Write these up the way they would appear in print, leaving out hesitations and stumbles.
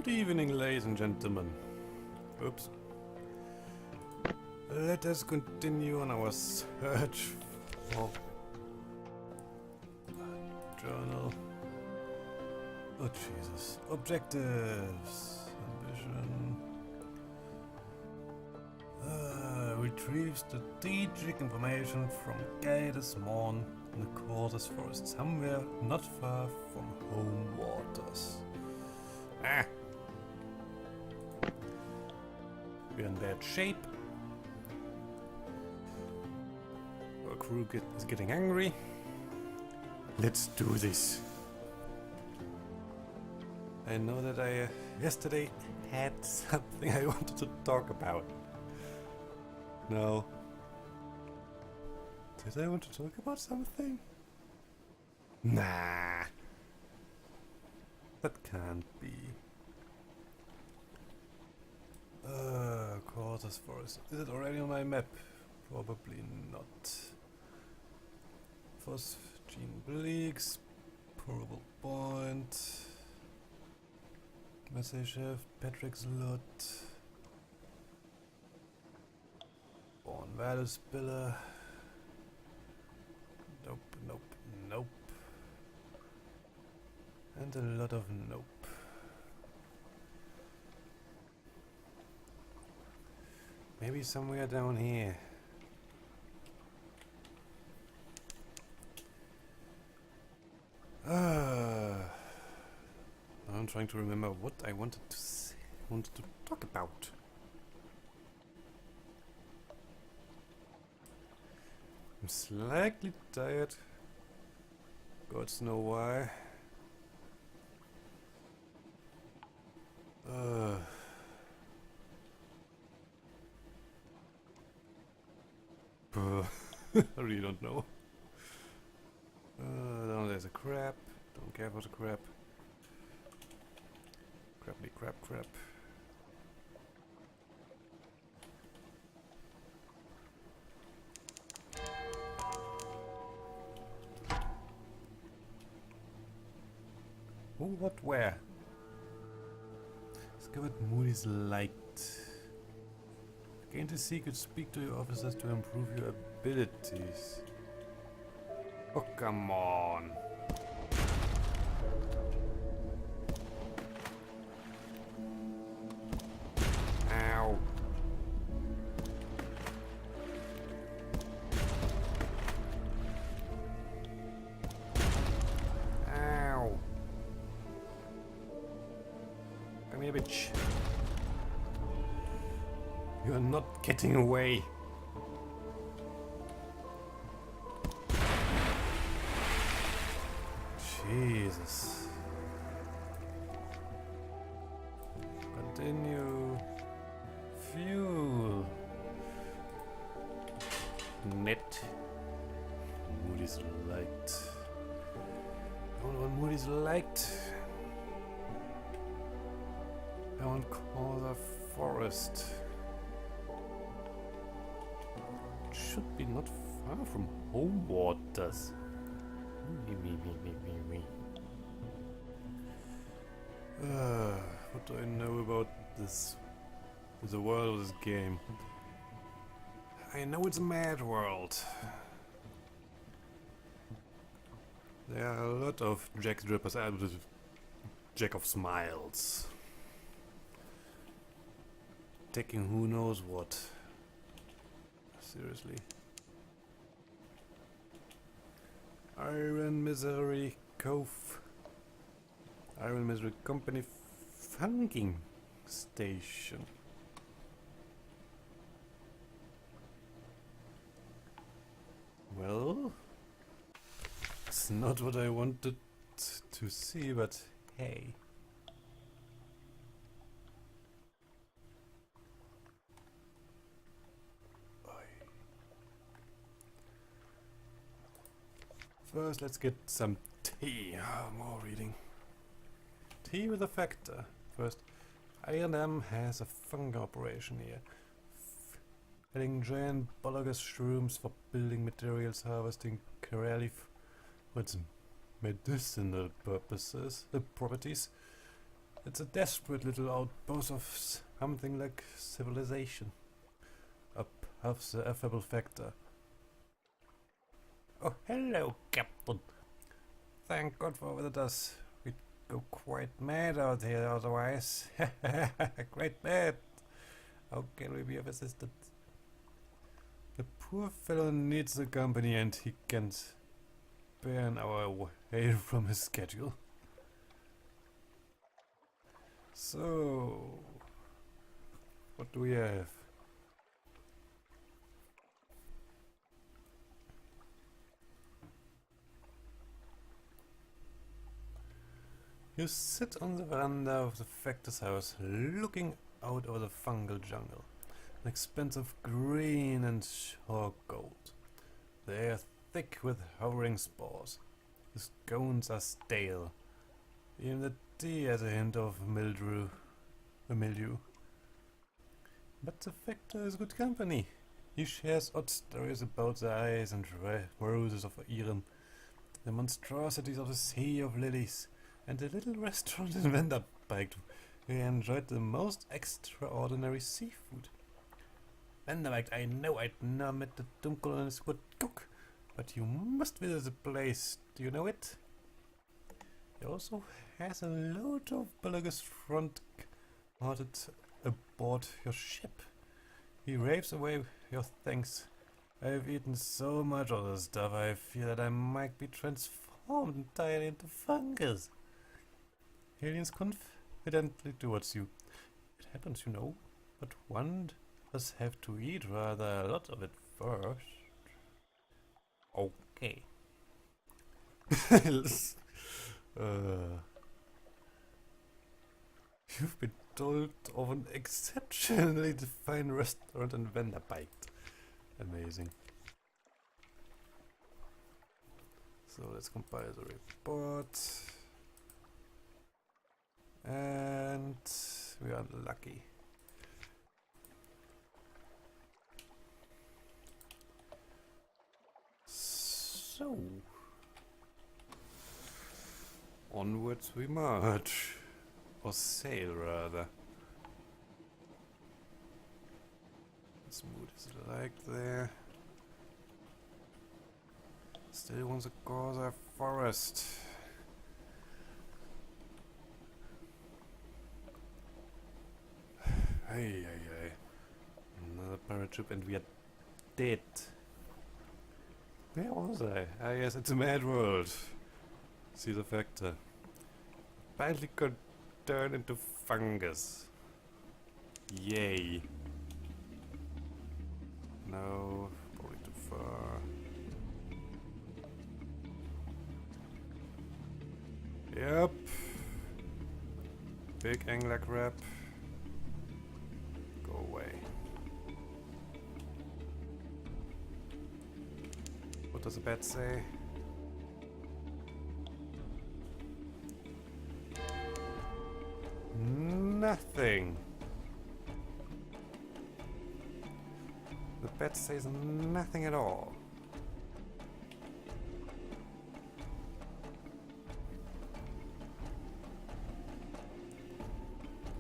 Good evening, ladies and gentlemen. Oops. Let us continue on our search for journal. Oh Jesus. Objectives. Ambition. Retrieve strategic information from Gator's Morn in the Corsair Forest, somewhere not far from home waters. Ah! We're in bad shape. Our crew is getting angry. Let's do this. I know that I yesterday had something I wanted to talk about. No. Did I want to talk about something? Nah. That can't be. Corsair Forest. Is it already on my map? Probably not. Phosgene Bleaks. Portable Point. Message Chef. Patrick's Lot. Born Value Spiller. Nope, nope, nope. And a lot of nope. Maybe somewhere down here. I'm trying to remember what I wanted to talk about. I'm slightly tired. Gods know why. I really don't know. Down there's a crab. Don't care for the crab. Crabbly crab crab. Who, what, where? Discovered Moody's light. Gain the secret, speak to your officers to improve your abilities. Oh, come on. Ow. Ow. Come here, bitch. You're not getting away. Jesus. Continue. Fuel. Net. Moody's light. I don't want Moody's light. I want Corsair Forest. Should be not far from home waters. What do I know about this? The world of this game. I know it's a mad world. There are a lot of Jack Drippers and Jack of Smiles. Taking who knows what. Seriously. Iron Misery Cove. Iron Misery Company Funking Station. Well, it's not what I wanted to see, but hey. First, let's get some tea. More reading. Tea with a factor. First, I&M has a fungi operation here. Selling giant bologous shrooms for building materials, harvesting corally for its medicinal purposes, properties. It's a desperate little outpost of something like civilization. Up half the affable factor. Oh, hello, Captain. Thank God for visitors. We'd go quite mad out here otherwise. Quite mad. How can we be of assistance? The poor fellow needs the company and he can't bear an hour away from his schedule. So, what do we have? You sit on the veranda of the factor's house, looking out over the fungal jungle. An expanse of green and chalk gold. They are thick with hovering spores. The scones are stale. Even the tea has a hint of mildew. But the factor is good company. He shares odd stories about the eyes and roses of Iran, the monstrosities of the Sea of Lilies, and the little restaurant in Vanderbilt where he enjoyed the most extraordinary seafood. Vanderbilt, I know I'd never met the Dunkel and his good cook, but you must visit the place. Do you know it? He also has a load of bulligus front mounted aboard your ship. He raves away your thanks. I've eaten so much of this stuff I feel that I might be transformed entirely into fungus. He leans confidently towards you. It happens, you know, but one does have to eat rather a lot of it first. Okay. You've been told of an exceptionally fine restaurant in Vanderbilt. Amazing. So let's compile the report. And we are lucky. So onwards we march. Or sail, rather. What mood is it like there? Still wants a Corsair Forest. Hey. Another pirate ship and we are dead. Where was I? Ah yes, it's a mad world. See the factor. Apparently could turn into fungus. Yay. No, probably too far. Yep. Big angler crab. Go away. What does the bat say? Nothing. The bat says nothing at all.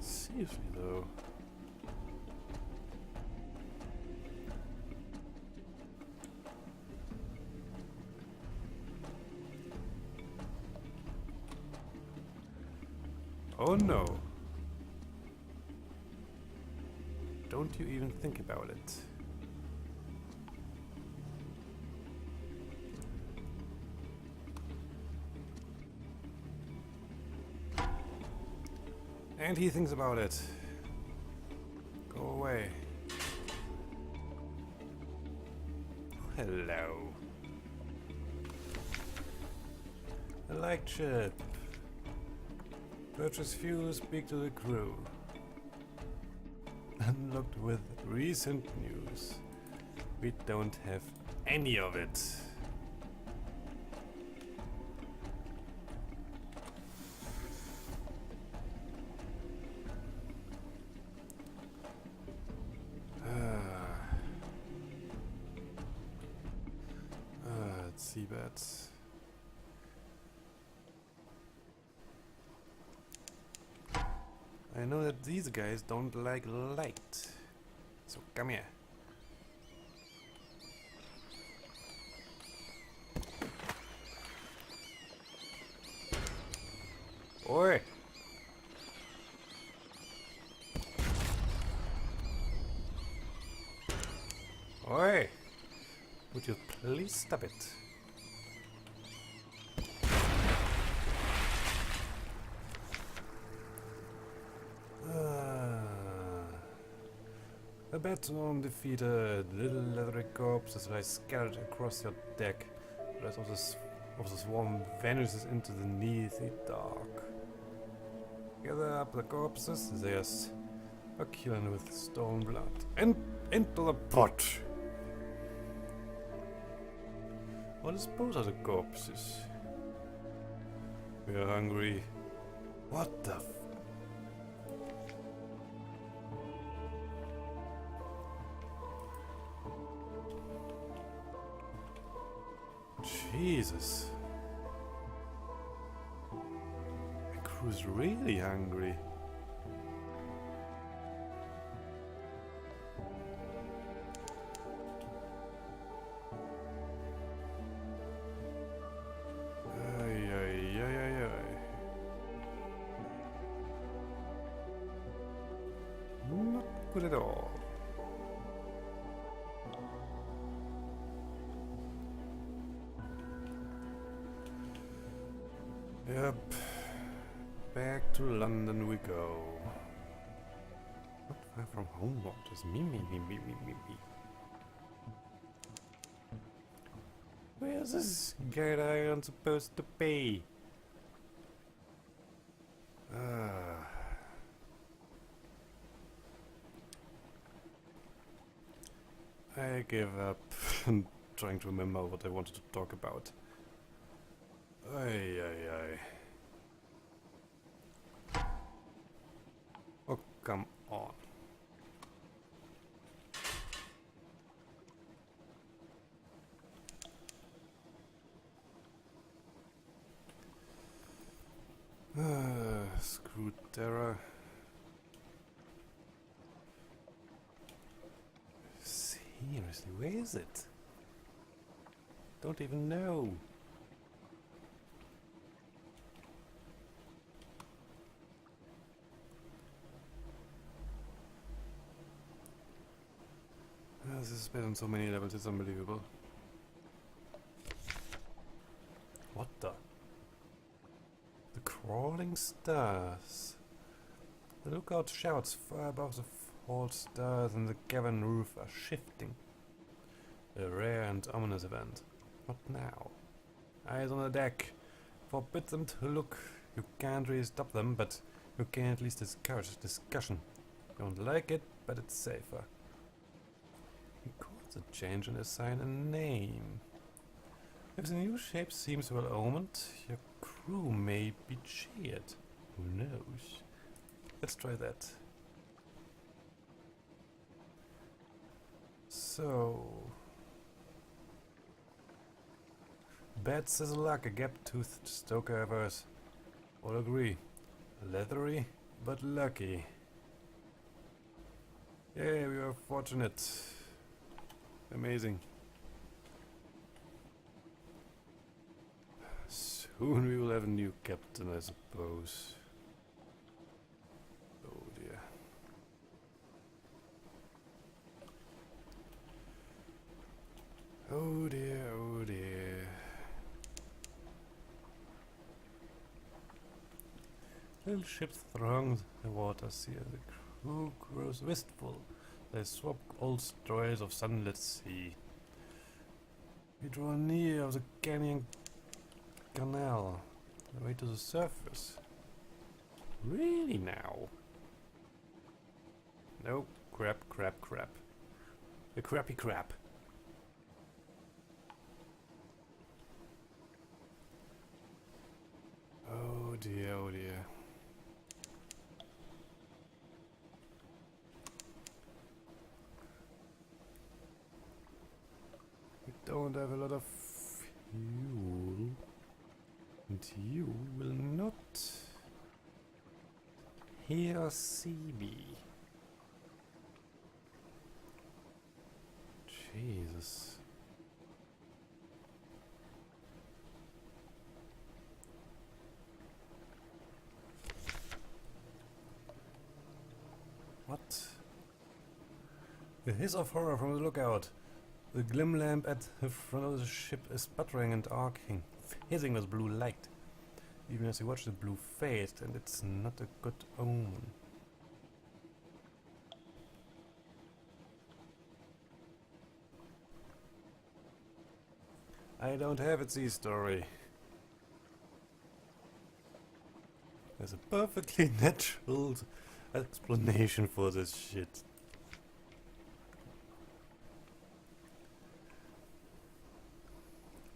Seriously though. Oh no. Don't you even think about it. And he thinks about it. Go away. Oh, hello. A light ship. Purchase fuel, speak to the crew. Unlocked with recent news. We don't have any of it. Let's see that. I know that these guys don't like light. So come here. Oi! Oi! Would you please stop it? A baton defeated. Little leathery corpses lie scattered across your deck. The rest of the swarm vanishes into the neathy dark. Gather up the corpses, they are succulent with stolen blood. And into the pot! What dispose of the corpses? We are hungry. What the Jesus. The crew's really hungry. Not good at all. Yep. Back to London we go. Not far from home waters. Me. Where's this guide iron supposed to be? I give up. I'm trying to remember what I wanted to talk about. Oh, come on. Screw Terra. Seriously, where is it? Don't even know. This is been on so many levels, it's unbelievable. What the? The crawling stars. The lookout shouts far above the false stars and the cavern roof are shifting. A rare and ominous event. What now? Eyes on the deck. Forbid them to look. You can't really stop them, but you can at least discourage discussion. You don't like it, but it's safer. Records a change and assign a name. If the new shape seems well omened, your crew may be cheered. Who knows? Let's try that. So... Bad says luck, a gap-toothed stoker averse. All agree. Leathery, but lucky. Yay, we are fortunate. Amazing. Soon we will have a new captain, I suppose. Oh dear. Oh dear, oh dear. Little ships throng the waters here. The crew grows wistful. They swap old stories of Sunless sea. We draw near the canyon canal, the way to the surface. Really now? No, crap. The crappy crap. Oh dear, oh dear. We don't have a lot of fuel. And you will not hear or see me? Jesus. What? A hiss of horror from the lookout. The glim lamp at the front of the ship is sputtering and arcing, hissing with blue light. Even as you watch the blue fade, and it's not a good omen. I don't have a sea story. There's a perfectly natural explanation for this shit.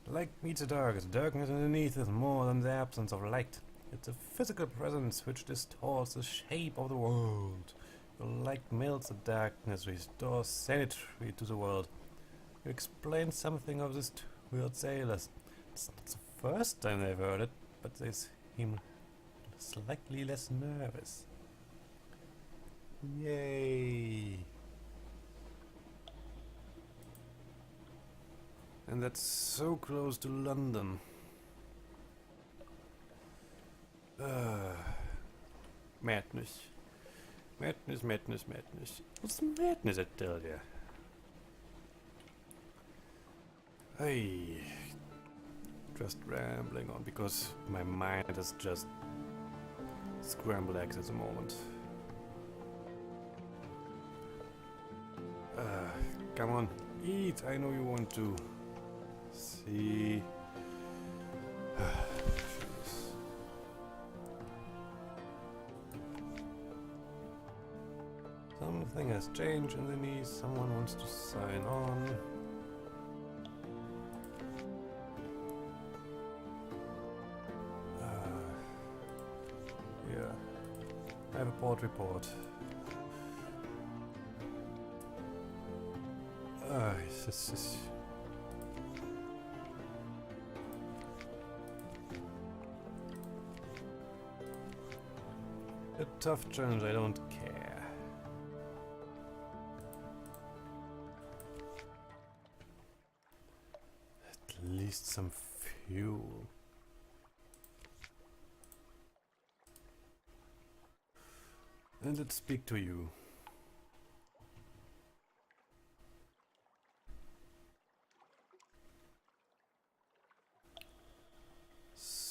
Light meets the dark. The darkness underneath is more than the absence of light. It's a physical presence which distorts the shape of the world. Your light melts the darkness, restores sanity to the world. You explain something of this to weird sailors. It's not the first time they've heard it, but they seem slightly less nervous. Yay! And that's so close to London. Madness. Madness, madness, madness. What's madness, I tell ya? Hey. Just rambling on because my mind is just scrambled eggs at the moment. Come on, eat! I know you want to. See. Something has changed in the knees. Someone wants to sign on. Yeah. I have a port report. This is... a tough challenge, I don't care. At least some fuel. And let's speak to you.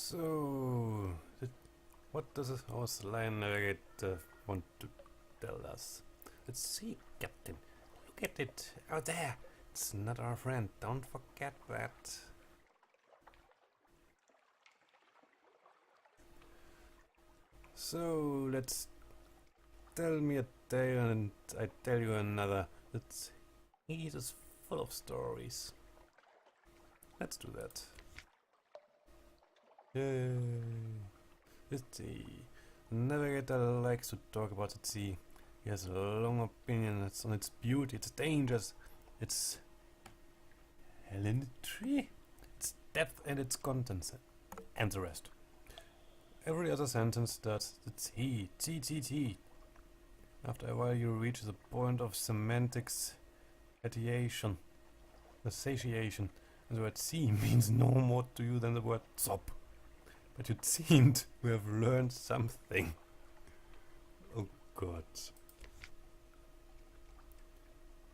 So, what does our line navigator want to tell us? Let's see, Captain. Look at it out there. It's not our friend. Don't forget that. So let's tell me a tale and I tell you another. He is full of stories. Let's do that. Yay. The sea. The navigator likes to talk about the sea. He has a long opinion on its beauty, its dangers, its salinity, its depth and its contents, and the rest. Every other sentence starts the T. After a while you reach the point of semantics satiation, and the word sea means no more to you than the word sop. But you seemed to have learned something. Oh God.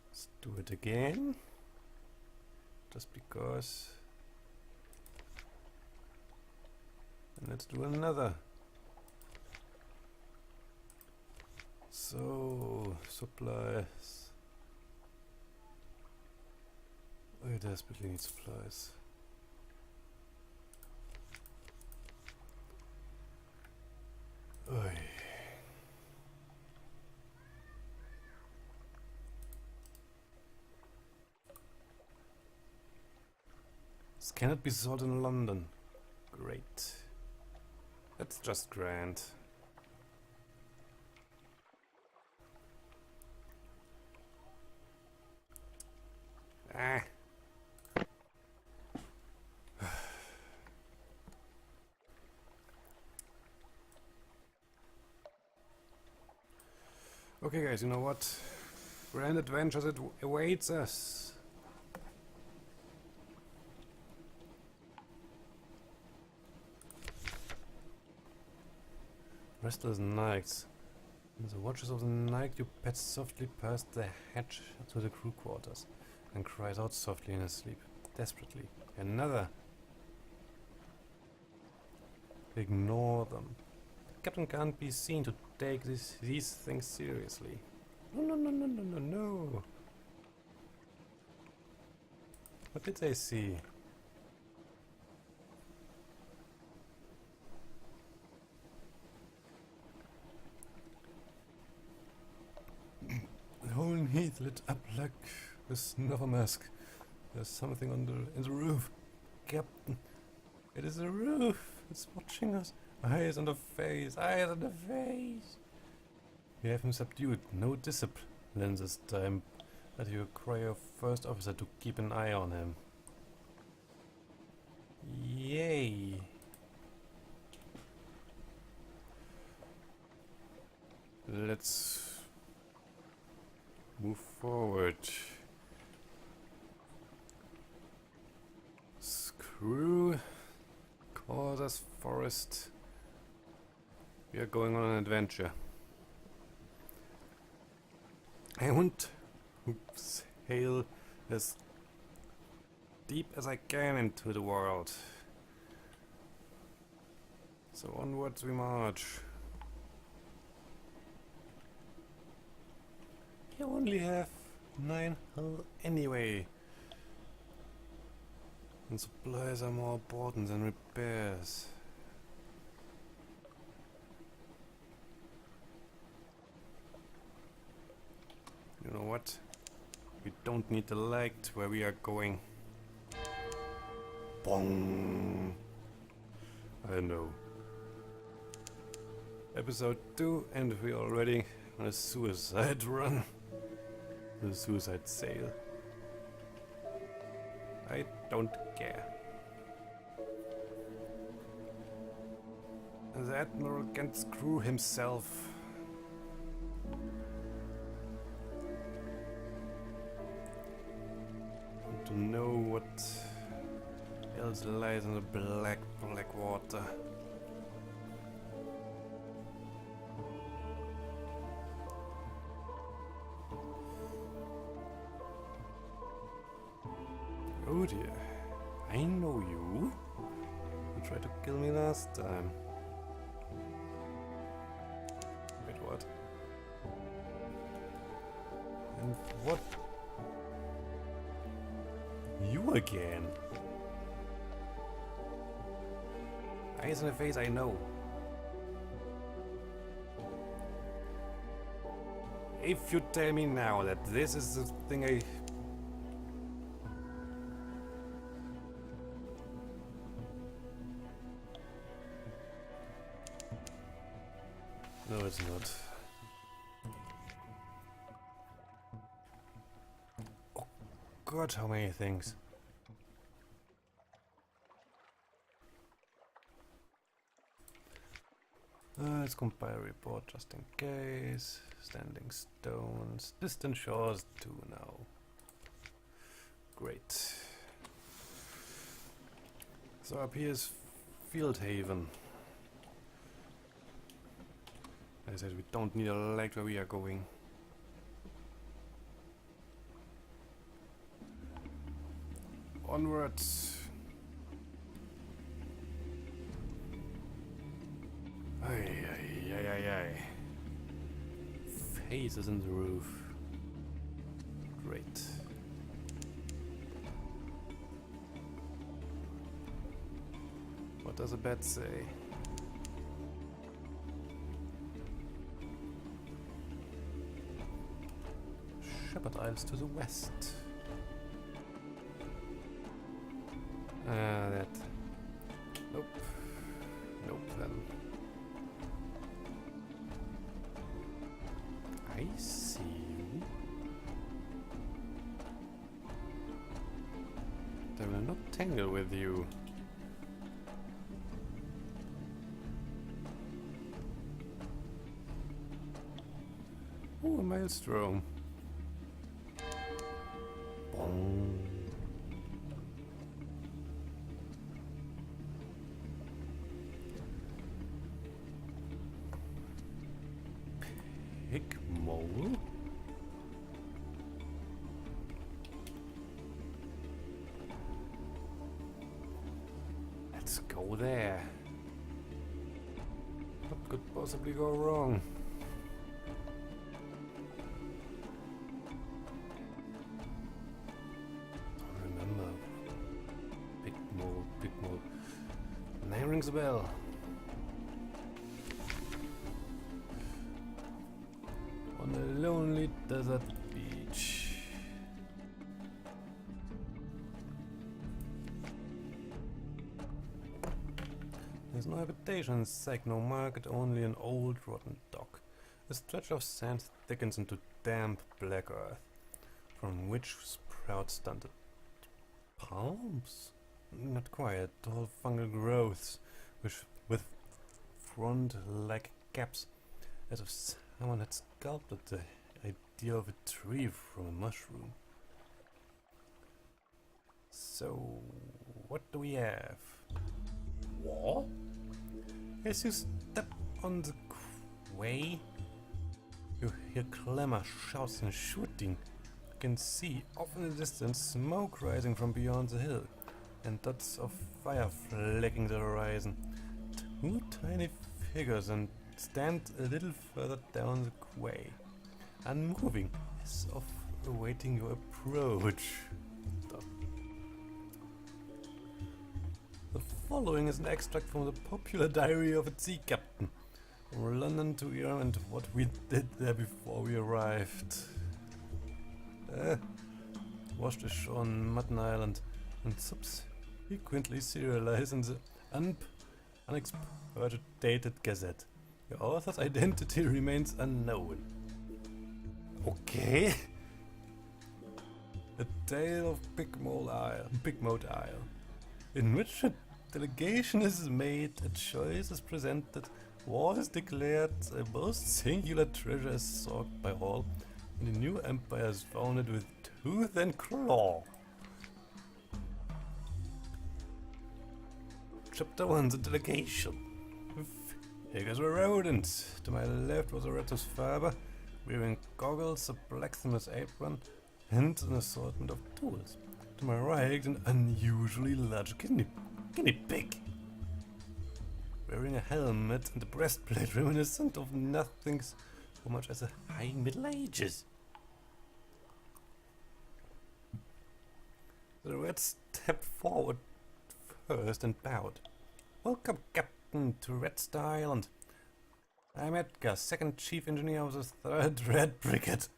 Let's do it again. Just because. And let's do another. So, supplies. I desperately need supplies. Oy. This cannot be sold in London. Great. That's just grand. Ah. Okay guys, you know what? Grand adventures it awaits us. Restless nights. In the watches of the night, your pet softly passed the hatch to the crew quarters and cries out softly in his sleep, desperately. Another. Ignore them. The captain can't be seen to take these things seriously. No, no, no, no, no, no, no. What did they see? The whole heath lit up like a snuffer mask. There's something in the roof. Captain, it is the roof. It's watching us. Eyes on the face. Eyes on the face. We have him subdued. No discipline this time. But you require first officer to keep an eye on him. Yay. Let's move forward. Screw Corsair Forest. We are going on an adventure. I want to sail as deep as I can into the world. So onwards we march. You only have 9 hull anyway. And supplies are more important than repairs. You know what? We don't need the light where we are going. Bong! I know. Episode 2 and we're already on a suicide run. The suicide sail. I don't care. The Admiral can screw himself. Want to know what else lies in the black water. Oh dear, I know you. You tried to kill me last time. Wait, what? And what? You again? Eyes in the face, I know. If you tell me now that this is the thing I... No, it's not. Oh God, how many things. Let's compile a report just in case. Standing stones. Distant shores too now. Great. So up here is Field Haven. I said we don't need a light where we are going. Onwards. Ay, ay, ay, ay, ay. Faces in the roof. Great. What does the bet say? Shepherd Isles to the west. That. Nope. Nope then. I see you. I will not tangle with you. Oh, a maelstrom. Boom. Pig mole? Let's go there. What could possibly go wrong? Don't remember. Pig mole, pig mole. Name rings a bell. On a lonely desert beach. There's no habitation in sight, no market, only an old rotten dock. A stretch of sand thickens into damp black earth, from which sprout stunted palms? Not quite, tall fungal growths, which with frond-like gaps, as if someone had sculpted the idea of a tree from a mushroom. So, what do we have? What? As you step on the quay, you hear clamor, shouts and shooting. You can see off in the distance smoke rising from beyond the hill, and dots of fire flecking the horizon. Two tiny figures and stand a little further down the quay, unmoving, as of awaiting your approach. The following is an extract from the popular diary of a sea captain, from London to here and what we did there before we arrived. Washed ashore on Mutton Island and subsequently serialized in the unexpurgated Gazette. The author's identity remains unknown. Okay. A Tale of Pigmote Isle, in which a delegation is made, a choice is presented, war is declared, a most singular treasure is sought by all, and a new empire is founded with tooth and claw. Chapter 1, the delegation. Figures were rodents. To my left was a Retus Faber, wearing goggles, a blacksmith's apron, and an assortment of tools. To my right, an unusually large guinea pig, wearing a helmet and a breastplate reminiscent of nothing so much as the high Middle Ages. The red stepped forward first and bowed. "Welcome, Captain, to Red's Island. I'm Edgar, second chief engineer of the 3rd Red Brigade.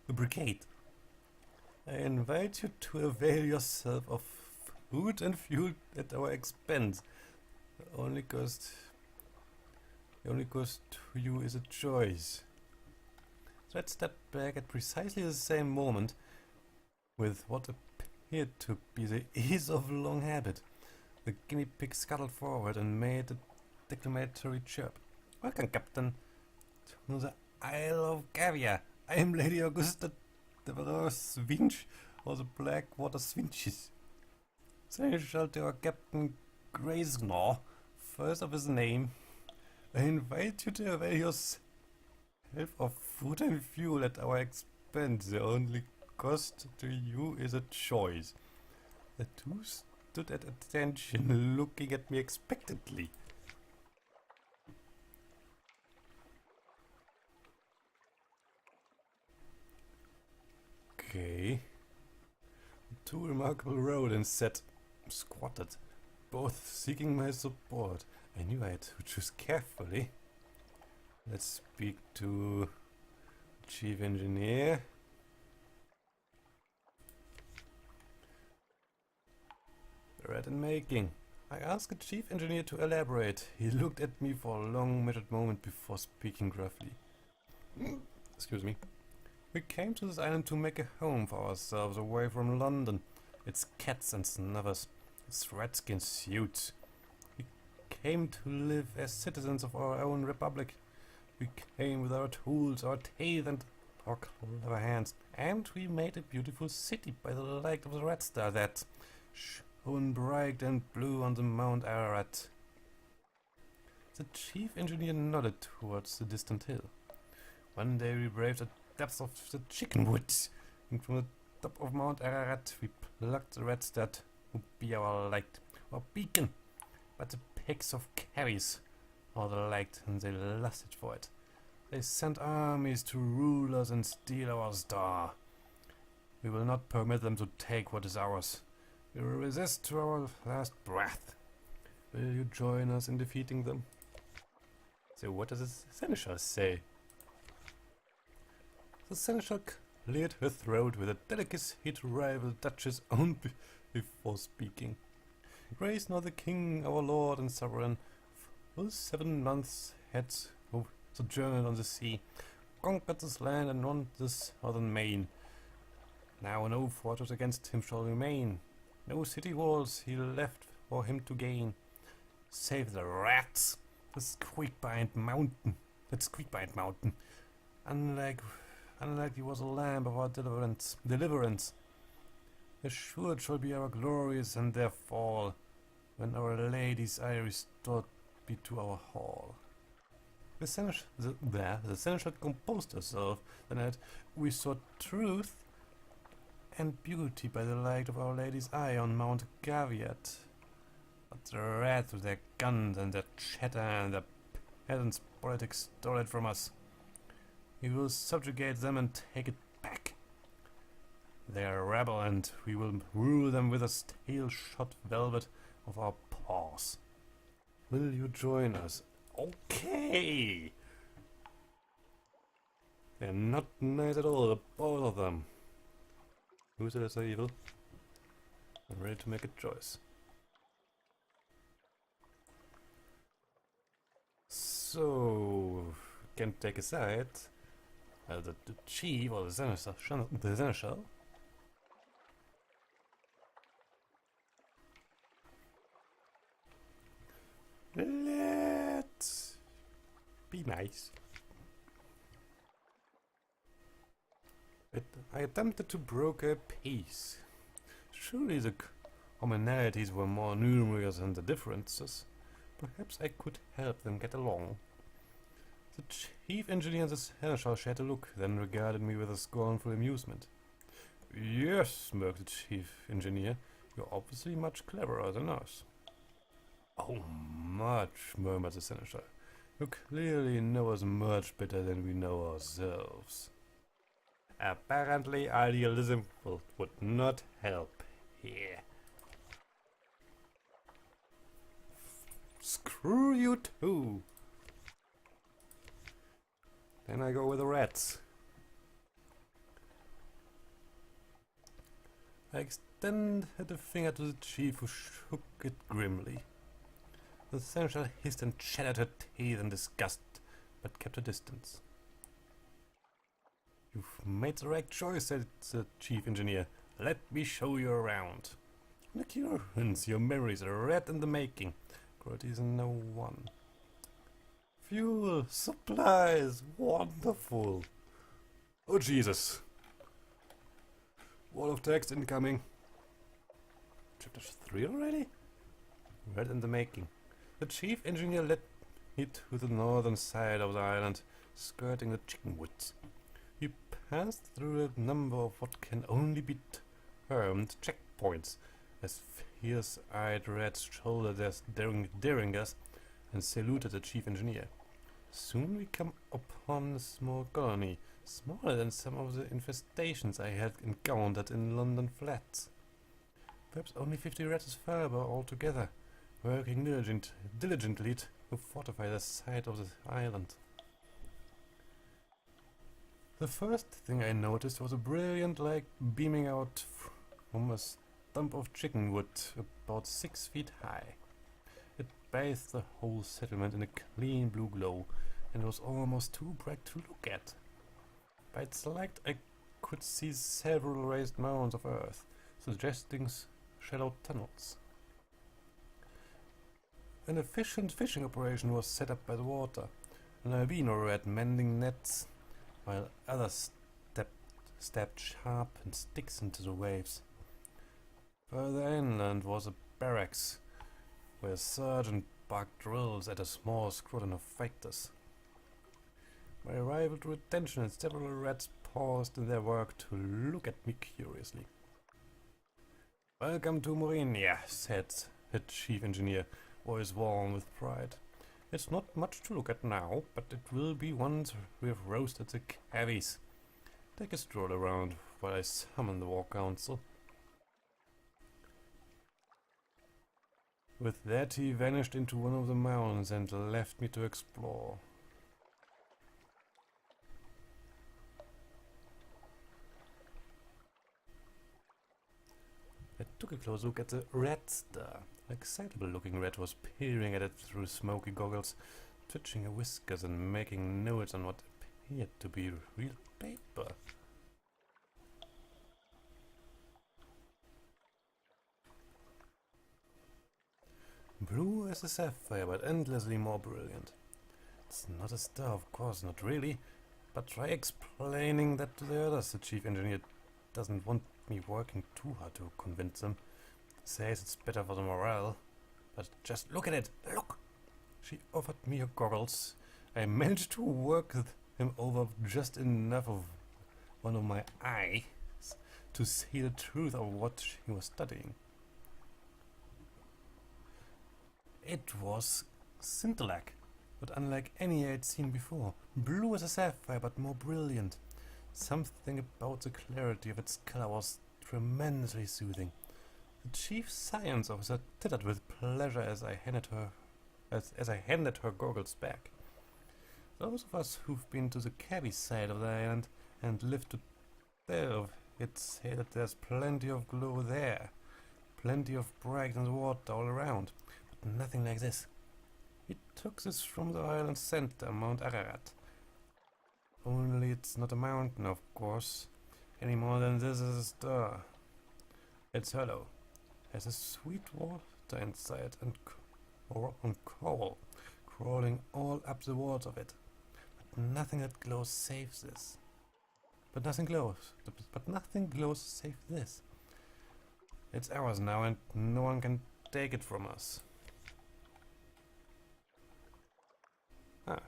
The brigade. I invite you to avail yourself of food and fuel at our expense. The only cost to you is a choice." Red stepped back at precisely the same moment, with what appeared to be the ease of long habit. The guinea pig scuttled forward and made a declamatory chirp. "Welcome, Captain, to the Isle of Caviar. I am Lady Augusta de Swinch, or the Blackwater Swinches. Say shall to our Captain Graysnaw, first of his name. I invite you to avail yourself of food and fuel at our expense. The only cost to you is a choice." The two stood at attention, looking at me expectantly. Okay. Two remarkable rodents squatted, both seeking my support. I knew I had to choose carefully. Let's speak to Chief Engineer. Red in making. I asked the Chief Engineer to elaborate. He looked at me for a long measured moment before speaking gruffly. Excuse me. "We came to this island to make a home for ourselves away from London. Its cats and snuffers, its redskin suits. We came to live as citizens of our own republic. We came with our tools, our teeth and our clever hands, and we made a beautiful city by the light of the red star that shone bright and blue on the Mount Ararat. The chief engineer nodded towards the distant hill. One day we braved the depths of the chicken woods, and from the top of Mount Ararat we plucked the red star would be our light, our beacon. But the pigs of carries all the light, and they lusted for it. They sent armies to rule us and steal our star. We will not permit them to take what is ours. We will resist to our last breath. Will you join us in defeating them? So what does the seneschal say? The seneschal cleared her throat with a delicacy to rival Duchess own before speaking. Grace not the king, our lord and sovereign, full 7 months had sojourned on the sea, conquered this land and won this southern main. Now no fortress against him shall remain, no city walls he left for him to gain, save the rats, that squeak behind mountain. Unlike he was a lamb of our deliverance. Assured shall be our glories and their fall, when our lady's eye restored be to our hall. The seneschal composed herself, the night we saw truth and beauty by the light of our lady's eye on Mount Gaviat. But the rats with their guns and their chatter and their peasants' politics stole it from us. We will subjugate them and take it back. They are rebel, and we will rule them with the steel-shot velvet of our paws. Will you join us? Okay! They're not nice at all, both of them. Who's the lesser evil? I'm ready to make a choice. So, can take a side. The chief or the seneschal. Let's be nice. I attempted to broker peace. Surely the commonalities were more numerous than the differences. Perhaps I could help them get along. The chief engineer and the seneschal shared a look, then regarded me with a scornful amusement. Yes, smirked the chief engineer, you're obviously much cleverer than us. Oh, much, murmured the seneschal. You clearly know us much better than we know ourselves. Apparently idealism would not help here. Screw you too! Then I go with the rats. I extended a finger to the chief, who shook it grimly. The seneschal hissed and chattered her teeth in disgust, but kept her distance. You've made the right choice, said the chief engineer. Let me show you around. Look, your hints, your memories are red in the making. Quality is no one. Fuel, supplies, wonderful. Oh Jesus. Wall of text incoming. Chapter 3 already? Red in the making. The chief engineer led me to the northern side of the island, skirting the chicken woods. We passed through a number of what can only be termed checkpoints, as fierce-eyed rats shouldered their derringers and saluted the chief engineer. Soon we come upon a small colony, smaller than some of the infestations I had encountered in London flats. Perhaps only 50 rats fibre altogether, working diligently to fortify the side of the island. The first thing I noticed was a brilliant light beaming out from a stump of chicken wood about 6 feet high. It bathed the whole settlement in a clean blue glow, and was almost too bright to look at. By its light I could see several raised mounds of earth, suggesting shallow tunnels. An efficient fishing operation was set up by the water, an albino rat mending nets, while others stabbed sharpened sticks into the waves. Further inland was a barracks, where a sergeant barked drills at a small squadron of fighters. My arrival drew attention, and several rats paused in their work to look at me curiously. "Welcome to Morinia," said the chief engineer, voice warm with pride. "It's not much to look at now, but it will be once we have roasted the cavies. Take a stroll around while I summon the War Council." With that he vanished into one of the mounds and left me to explore. I took a close look at the rat star. An excitable looking rat was peering at it through smoky goggles, twitching her whiskers and making notes on what appeared to be real paper. Blue as a sapphire, but endlessly more brilliant. It's not a star, of course, not really. But try explaining that to the others. The chief engineer doesn't want me working too hard to convince them. Says it's better for the morale. But just look at it! Look! She offered me her goggles. I managed to work him over just enough of one of my eyes to see the truth of what she was studying. It was scintillac, but unlike any I had seen before. Blue as a sapphire, but more brilliant. Something about the clarity of its color was tremendously soothing. The chief science officer tittered with pleasure as I handed her goggles back. Those of us who've been to the Cabby side of the island and lived to tell of it say that there's plenty of glow there, plenty of bright and water all around, but nothing like this. We took this from the island's center, Mount Ararat. Only it's not a mountain, of course, any more than this is a star. It's hollow, has a sweet water inside and coral crawling all up the walls of it. But nothing that glows saves this. But nothing glows save this. It's ours now, and no one can take it from us. Ah.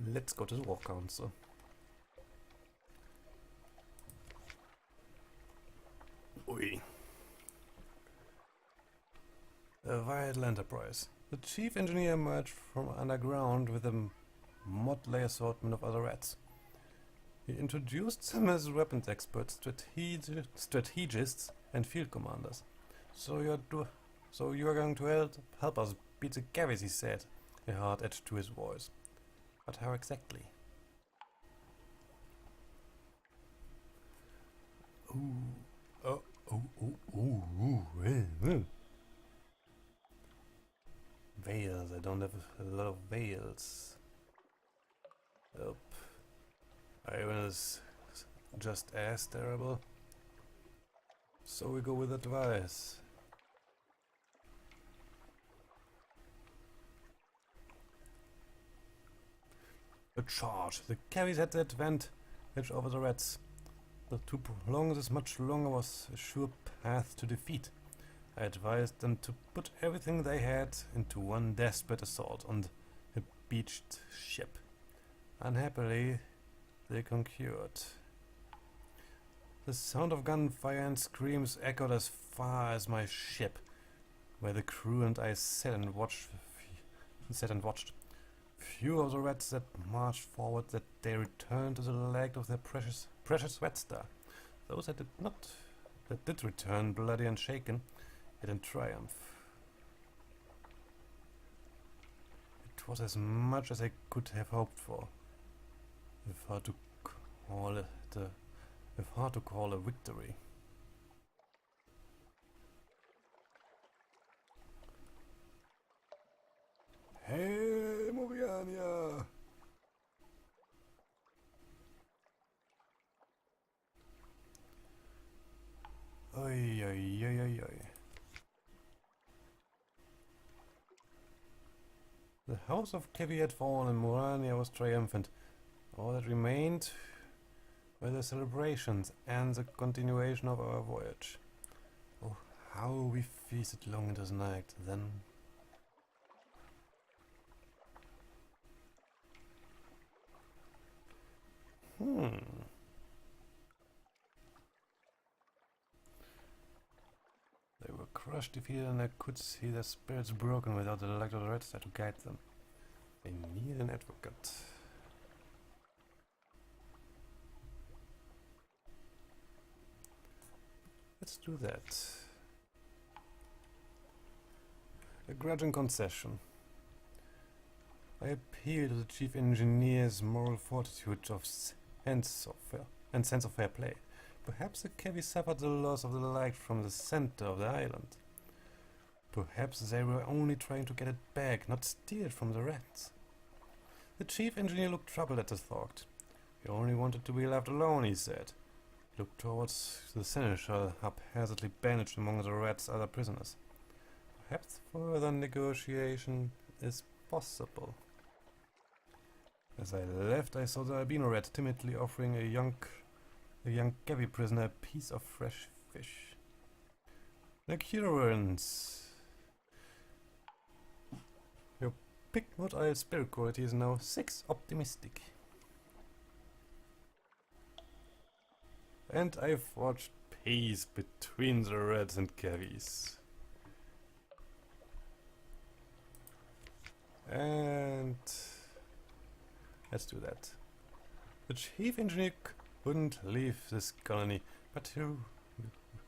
Let's go to the War Council. Oi. A vital enterprise. The chief engineer emerged from underground with a motley assortment of other rats. He introduced them as weapons experts, strategists, and field commanders. So you are going to help us beat the Gavis, he said, a hard edge to his voice. But how exactly? Veils, I don't have a lot of veils. Nope. Iron is just as terrible. So we go with advice. A charge. The Cavies had the advantage over the rats. But to prolong this much longer was a sure path to defeat. I advised them to put everything they had into one desperate assault on a beached ship. Unhappily, they concurred. The sound of gunfire and screams echoed as far as my ship, where the crew and I sat and watched. Few of the rats that marched forward that day returned to the leg of their precious red star. Those that did return bloody and shaken, yet in triumph. It was as much as I could have hoped for, if hard to call a victory. Hey, Moriania! Oi, oi, oi, oi, oi. The house of Kevi had fallen and Morania was triumphant. All that remained were the celebrations and the continuation of our voyage. Oh, how we feasted long into the night then. They were crushed, defeated, and I could see their spirits broken without the light of the red star to guide them. They need an advocate. Let's do that. A grudging concession. I appeal to the chief engineer's moral fortitude of sense of fair play. Perhaps the Kevi suffered the loss of the light from the center of the island. Perhaps they were only trying to get it back, not steal it from the rats. The chief engineer looked troubled at the thought. He only wanted to be left alone, he said. He looked towards the seneschal, haphazardly bandaged among the rats' other prisoners. Perhaps further negotiation is possible. As I left, I saw the albino rat timidly offering a young Kevi prisoner a piece of fresh fish. The currents. Your Pigwood Isle spirit quality is now 6 optimistic. And I forged peace between the rats and Kevis. And let's do that. The chief engineer couldn't leave this colony, but to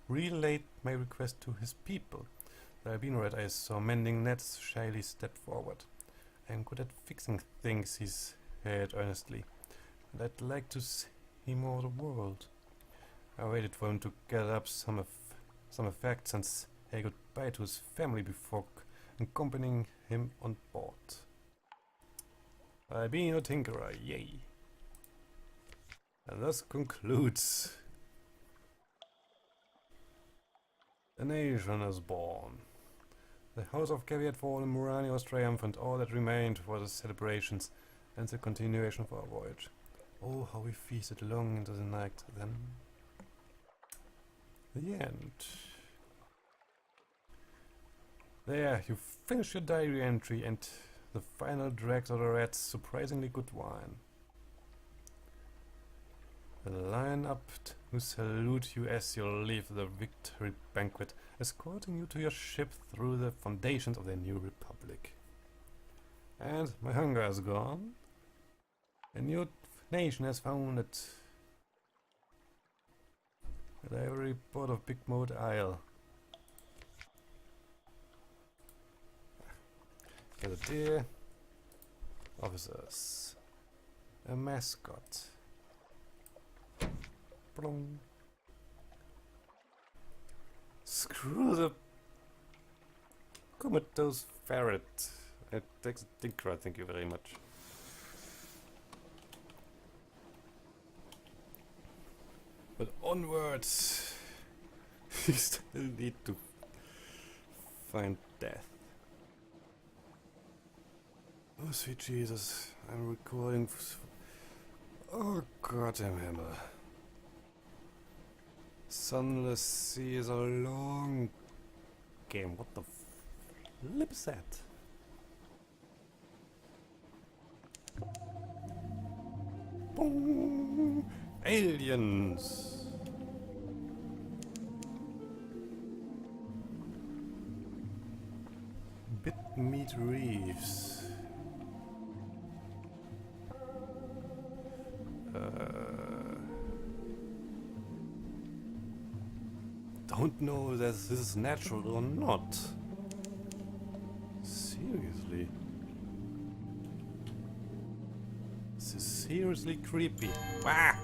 relate my request to his people. The albino rat I saw mending nets shyly stepped forward. I am good at fixing things, he said earnestly, and I'd like to see more of the world. I waited for him to gather up some effects and say goodbye to his family before accompanying him on board. Albino Tinkerer, yay! And thus concludes a nation is born. The house of Kevi had fallen, Murani was triumphant, all that remained were the celebrations and the continuation of our voyage. Oh, how we feasted long into the night then. The end. There, you finish your diary entry and the final dregs of the rats, surprisingly good wine. Line up to salute you as you leave the victory banquet, escorting you to your ship through the foundations of the new republic. And my hunger is gone. A new nation has founded. And I have a report of Pigwood Isle. Grenadier, officers, a mascot. Plong. Screw the comatose ferret. It takes a tinker, thank you very much. But onwards, you still need to find death. Oh, sweet Jesus, I'm recording. Oh, goddamn hammer. Sunless Sea is a long game. What the flip is that? Boom! Aliens! Bitmeat Reefs. Don't know that this is natural or not. Seriously. This is seriously creepy. Wah!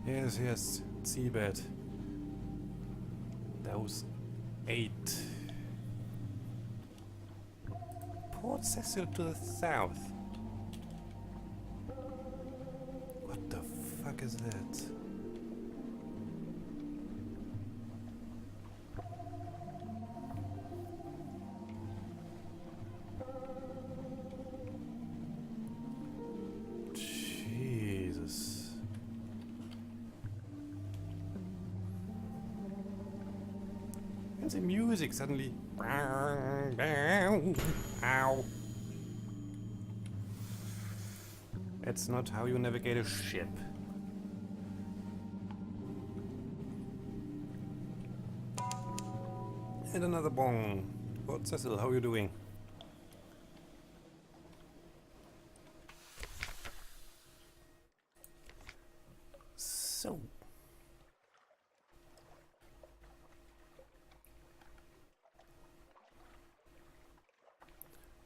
Yes, yes, seabed. Those 8. Port Cecil to the south. What the fuck is that? the music suddenly. Ow. That's not how you navigate a ship. And another bong. What, Cecil, how are you doing? So.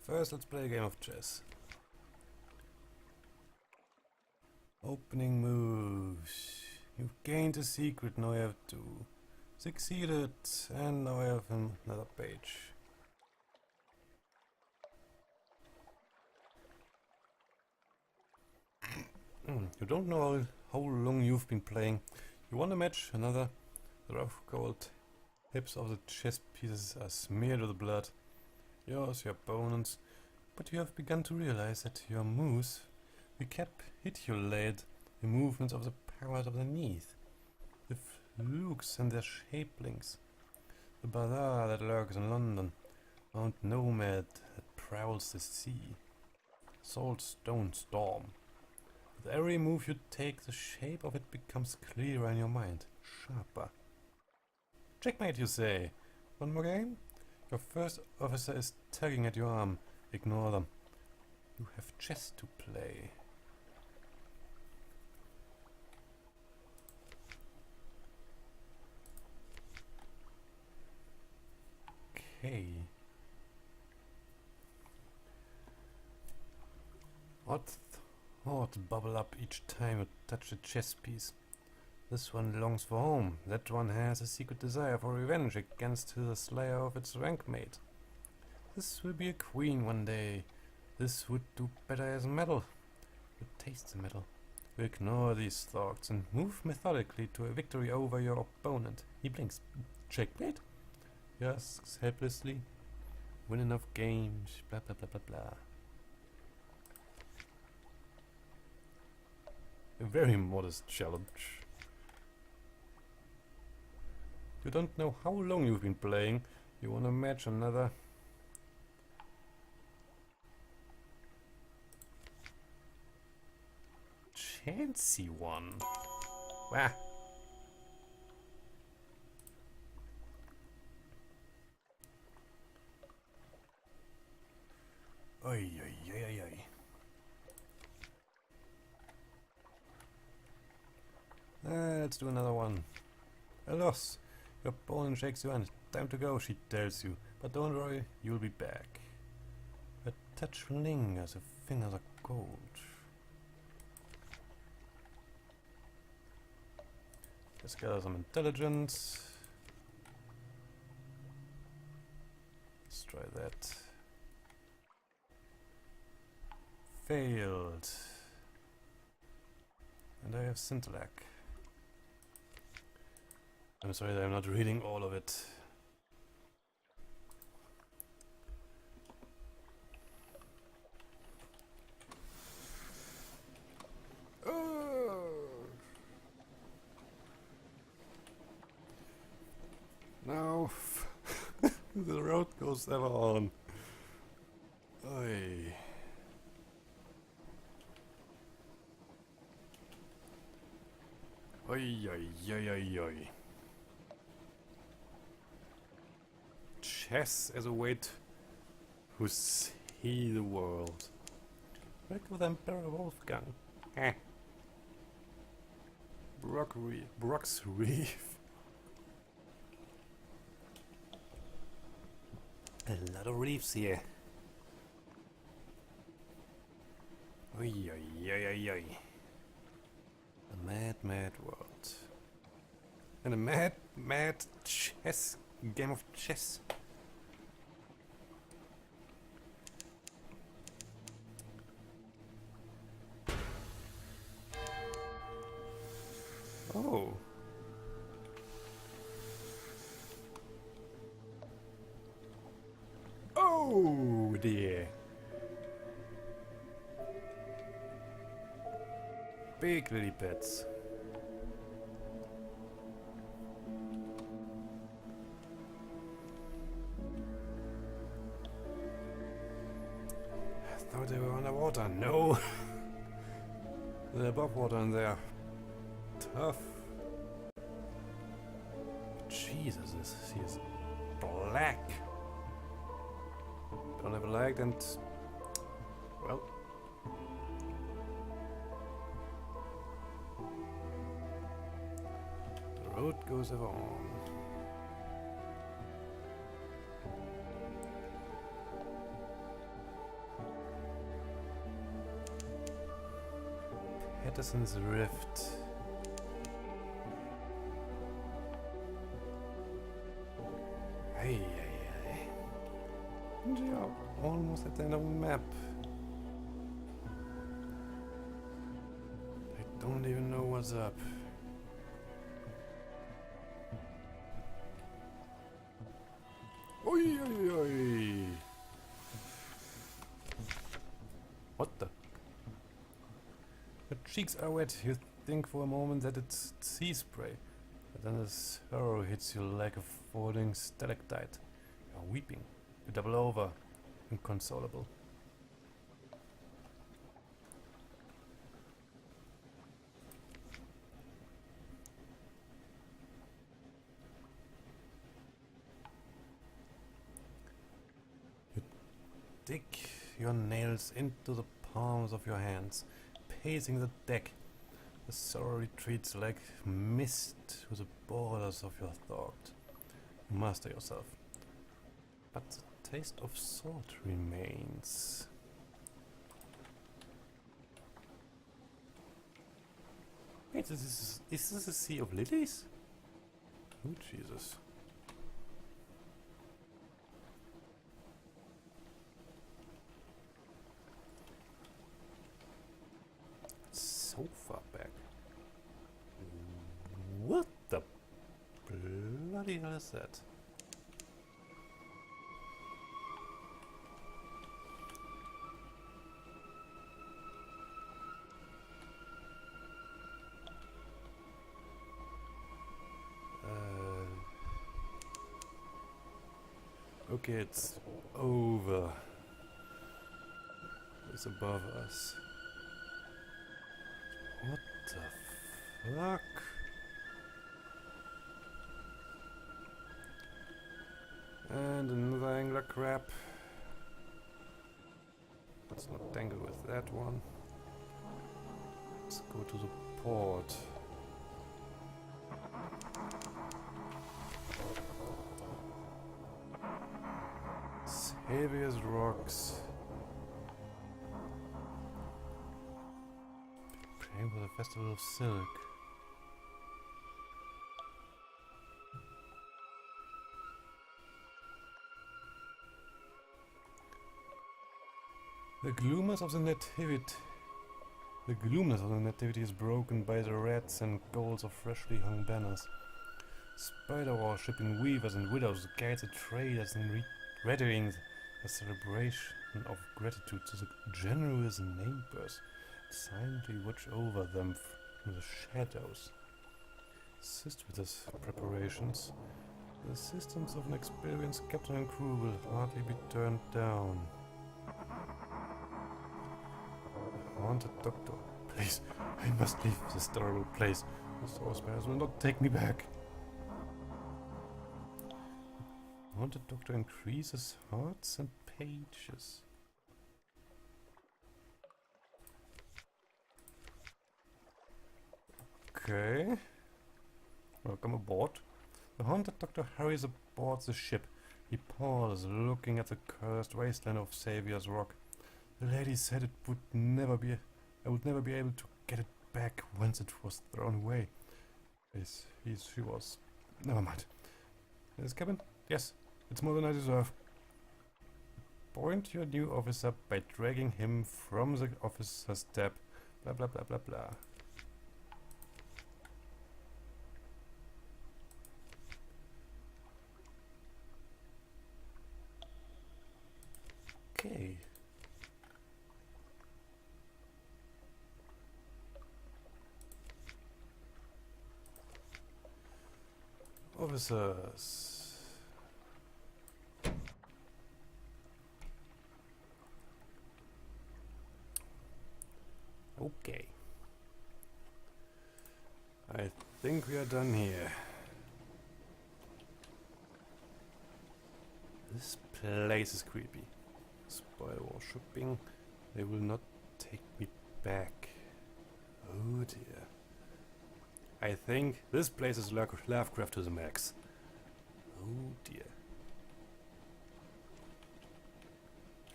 First, let's play a game of chess. Opening moves. You've gained a secret, now you have to. Succeeded, and now I have another page. You don't know how long you've been playing. You won a match, another. The rough gold hips of the chess pieces are smeared with blood. Yours, your opponents. But you have begun to realize that your moves recapitulate the movements of the powers underneath. The flukes and their shapelings. The bazaar that lurks in London. Mount Nomad that prowls the sea. Salt Stone Storm. With every move you take, the shape of it becomes clearer in your mind. Sharper. Checkmate, you say. One more game? Your first officer is tugging at your arm. Ignore them. You have chess to play. Okay. Odd thoughts bubble up each time you touch a chess piece. This one longs for home. That one has a secret desire for revenge against the slayer of its rank mate. This will be a queen one day. This would do better as metal. You taste the metal. You ignore these thoughts and move methodically to a victory over your opponent. He blinks. Checkmate? He asks helplessly. Win enough games. Blah blah blah blah blah. A very modest challenge. You don't know how long you've been playing. You wanna match another. Chancy one. Wah. Oi, oi, oi, oi, oi. Let's do another one. A loss. Your opponent shakes your hand. Time to go, she tells you. But don't worry, you'll be back. Her touch lingers, her fingers are cold. Let's gather some intelligence. Let's try that. Failed. And I have Scintillac. I'm sorry that I'm not reading all of it. Now the road goes ever on. Oi. Oi, oi, oi, oi, oi. Chess as a way to see the world. Back with Emperor Wolfgang. Brock's Reef. A lot of reefs here. Oi, oi, oi, oi, oi. A mad, mad world. And a mad, mad chess game of chess. Oh. Oh dear. Big lily pads. Oh, they were underwater. No! They're above water in there. Tough. Jesus, this sea is black. Don't have a leg and... well... the road goes ever on. Patterson's Rift. Hey, hey, hey. And we are almost at the end of the map. I don't even know what's up. Oi, oi, oi. What the? Your cheeks are wet. You think for a moment that it's sea spray. But then this arrow hits you like a falling stalactite. You are weeping. You double over. Inconsolable. You dig your nails into the palms of your hands, pacing the deck. The sorrow retreats like mist to the borders of your thought. Master yourself. But the taste of salt remains. Wait, is this a sea of lilies? Oh, Jesus. So far back. What the bloody hell is that? Okay, it's over. It's above us. What the fuck? And another angler crab. Let's not tangle with that one. Let's go to the port. Heavy as rocks. Praying for the festival of silk. The gloomness of the nativity is broken by the reds and golds of freshly hung banners. Spider-War shipping weavers and widows, guides and traders and rendering a celebration of gratitude to the generous neighbors, silently watch over them from the shadows. Assist with these preparations. The assistance of an experienced captain and crew will hardly be turned down. Haunted doctor, please, I must leave this terrible place. The sorcerers will not take me back. Haunted doctor increases hearts and pages. Okay. Welcome aboard. The haunted doctor hurries aboard the ship. He pauses, looking at the cursed wasteland of Savior's Rock. The lady said I would never be able to get it back once it was thrown away. She was. Never mind. This cabin? Yes. It's more than I deserve. Point your new officer by dragging him from the officer's tab. Blah blah blah blah blah. Okay. Officers. Okay. I think we are done here. This place is creepy. Spoil worshipping. They will not take me back. Oh dear. I think this place is Lovecraft to the max. Oh dear.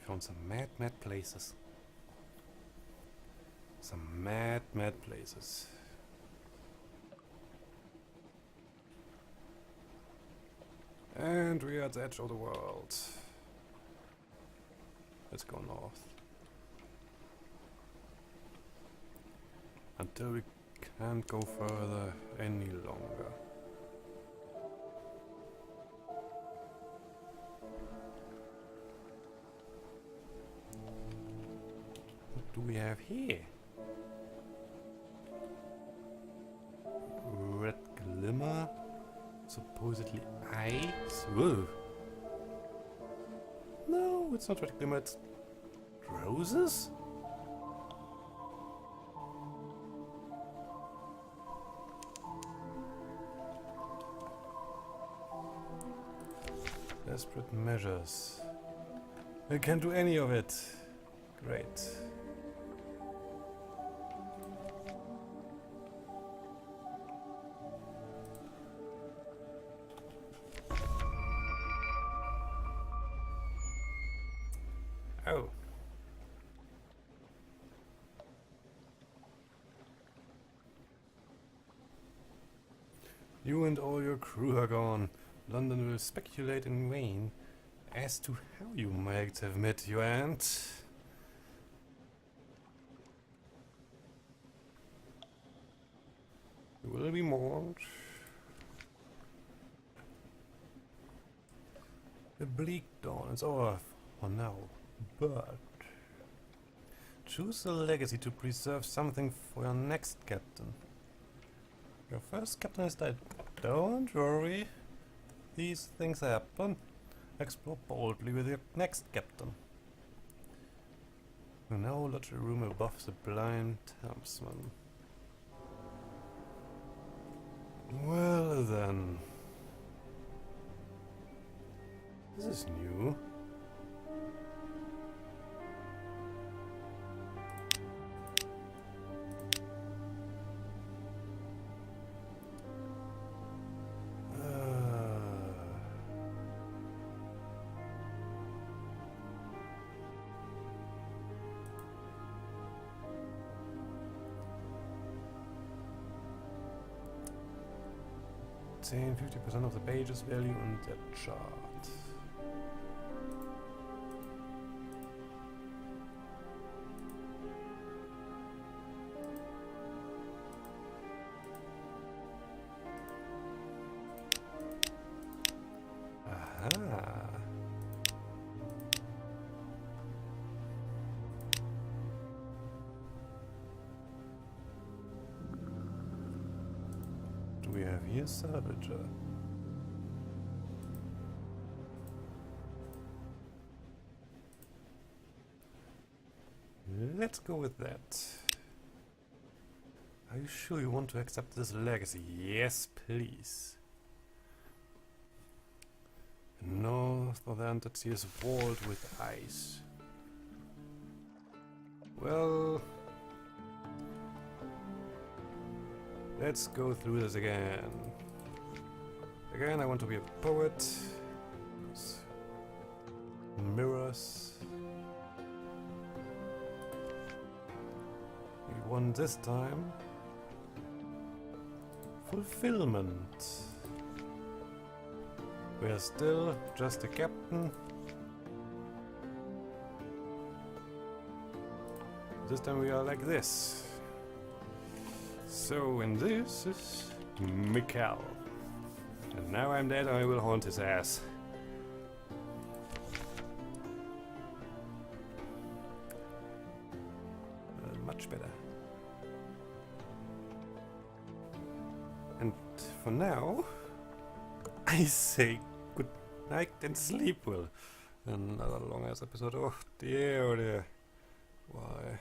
Found some mad places. Some mad places. And we are at the edge of the world. Let's go north. Until we can't go further any longer. What do we have here? Red glimmer? Supposedly ice? Whoa! No, it's not red glimmer, it's roses? Desperate measures. I can't do any of it. Great. Oh. You and all your crew are gone. London will speculate in vain as to how you might have met your aunt. You will be mourned. The bleak dawn is over for now, but choose a legacy to preserve something for your next captain. Your first captain has died. Don't worry. These things happen. Explore boldly with your next captain. You now lodge a room above the blind helmsman. Well then. This is new. Retain 50% of the page's value on that chart. Aha. We have here salvager. Let's go with that. Are you sure you want to accept this legacy? Yes, please. North of the entity is walled with ice. Well, let's go through this again. Again, I want to be a poet. Mirrors. We won this time. Fulfillment. We are still just a captain. This time we are like this. So, and this is Mikkel. And now I'm dead, I will haunt his ass. Much better. And for now, I say good night and sleep well. Another long ass episode. Oh dear, oh dear. Why?